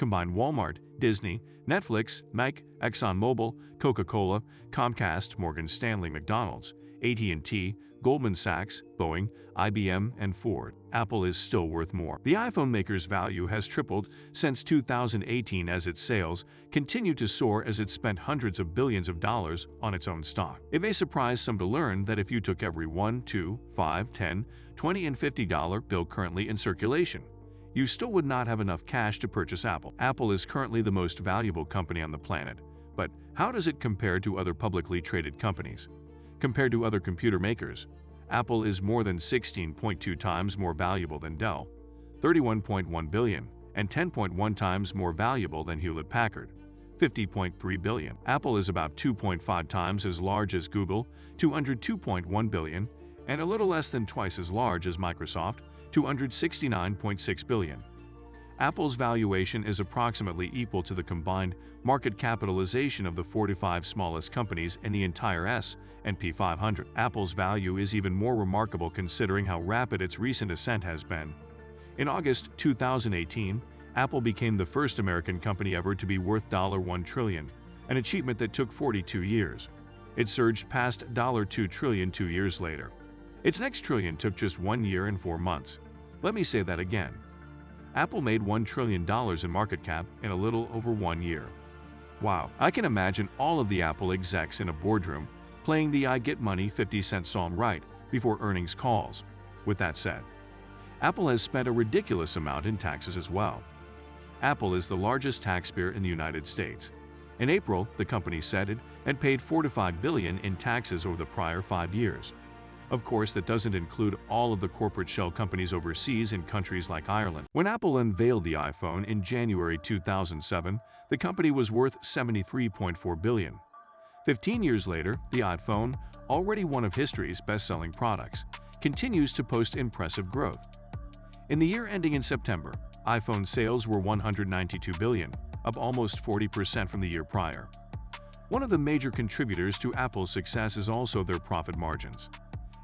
Combine Walmart, Disney, Netflix, Nike, ExxonMobil, Coca-Cola, Comcast, Morgan Stanley, McDonald's, AT&T, Goldman Sachs, Boeing, IBM, and Ford. Apple is still worth more. The iPhone maker's value has tripled since 2018 as its sales continue to soar as it spent hundreds of billions of dollars on its own stock. It may surprise some to learn that if you took every $1, $2, $5, $10, $20, and $50 bill currently in circulation, you still would not have enough cash to purchase Apple. Apple is currently the most valuable company on the planet, but how does it compare to other publicly traded companies? Compared to other computer makers, Apple is more than 16.2 times more valuable than Dell, 31.1 billion, and 10.1 times more valuable than Hewlett-Packard, 50.3 billion. Apple is about 2.5 times as large as Google, 202.1 billion, and a little less than twice as large as Microsoft, 269.6 billion. Apple's valuation is approximately equal to the combined market capitalization of the 45 smallest companies in the entire S&P 500. Apple's value is even more remarkable considering how rapid its recent ascent has been. In August 2018, Apple became the first American company ever to be worth $1 trillion, an achievement that took 42 years. It surged past $2 trillion 2 years later. Its next trillion took just 1 year and 4 months. Let me say that again. Apple made $1 trillion in market cap in a little over 1 year. Wow, I can imagine all of the Apple execs in a boardroom playing the I Get Money 50-cent song right before earnings calls. With that said, Apple has spent a ridiculous amount in taxes as well. Apple is the largest taxpayer in the United States. In April, the company said it had paid $4 to $5 billion in taxes over the prior 5 years. Of course, that doesn't include all of the corporate shell companies overseas in countries like Ireland. When Apple unveiled the iPhone in January 2007, the company was worth $73.4 billion. 15 years later, the iPhone, already one of history's best-selling products, continues to post impressive growth. In the year ending in September, iPhone sales were $192 billion, up almost 40% from the year prior. One of the major contributors to Apple's success is also their profit margins.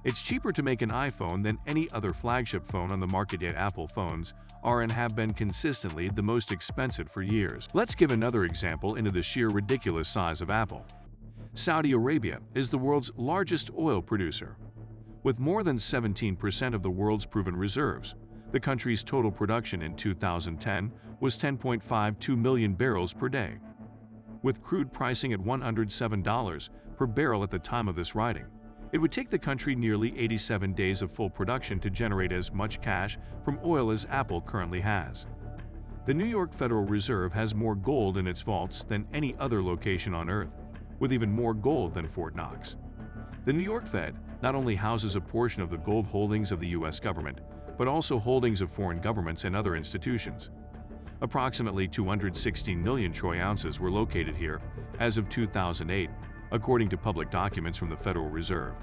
It's cheaper to make an iPhone than any other flagship phone on the market, yet Apple phones are and have been consistently the most expensive for years. Let's give another example into the sheer ridiculous size of Apple. Saudi Arabia is the world's largest oil producer. With more than 17% of the world's proven reserves, the country's total production in 2010 was 10.52 million barrels per day. With crude pricing at $107 per barrel at the time of this writing, it would take the country nearly 87 days of full production to generate as much cash from oil as Apple currently has. The New York Federal Reserve has more gold in its vaults than any other location on Earth, with even more gold than Fort Knox. The New York Fed not only houses a portion of the gold holdings of the U.S. government, but also holdings of foreign governments and other institutions. Approximately 216 million troy ounces were located here as of 2008, according to public documents from the Federal Reserve.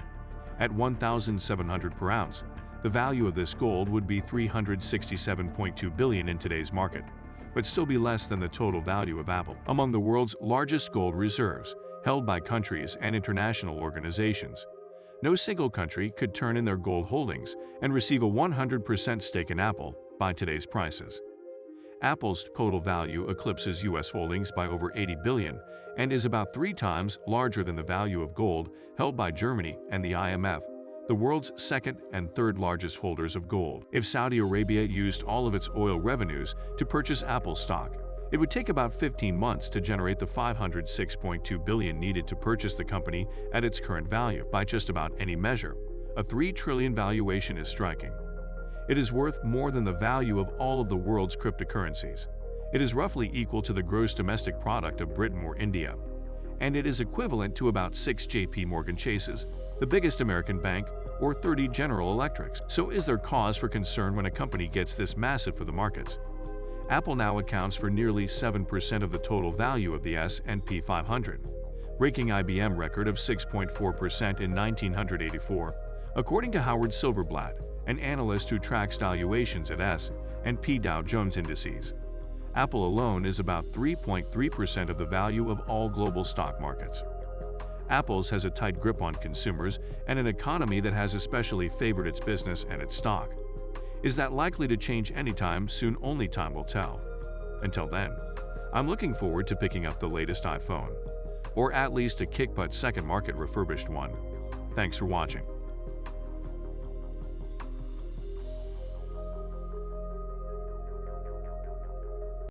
At $1,700 per ounce, the value of this gold would be $367.2 billion in today's market, but still be less than the total value of Apple. Among the world's largest gold reserves, held by countries and international organizations, no single country could turn in their gold holdings and receive a 100% stake in Apple by today's prices. Apple's total value eclipses U.S. holdings by over $80 billion and is about 3 times larger than the value of gold held by Germany and the IMF, the world's second and third largest holders of gold. If Saudi Arabia used all of its oil revenues to purchase Apple stock, it would take about 15 months to generate the $506.2 billion needed to purchase the company at its current value. By just about any measure, a $3 trillion valuation is striking. It is worth more than the value of all of the world's cryptocurrencies. It is roughly equal to the gross domestic product of Britain or India, and it is equivalent to about 6 J.P. Morgan Chases, the biggest American bank, or 30 General Electrics. So is there cause for concern when a company gets this massive for the markets? Apple now accounts for nearly 7% of the total value of the S&P 500, breaking IBM record of 6.4% in 1984, according to Howard Silverblatt, an analyst who tracks valuations at S&P Dow Jones Indices. Apple alone is about 3.3% of the value of all global stock markets. Apple's has a tight grip on consumers and an economy that has especially favored its business and its stock. Is that likely to change anytime soon? Only time will tell. Until then, I'm looking forward to picking up the latest iPhone, or at least a kick-butt second market refurbished one. Thanks for watching.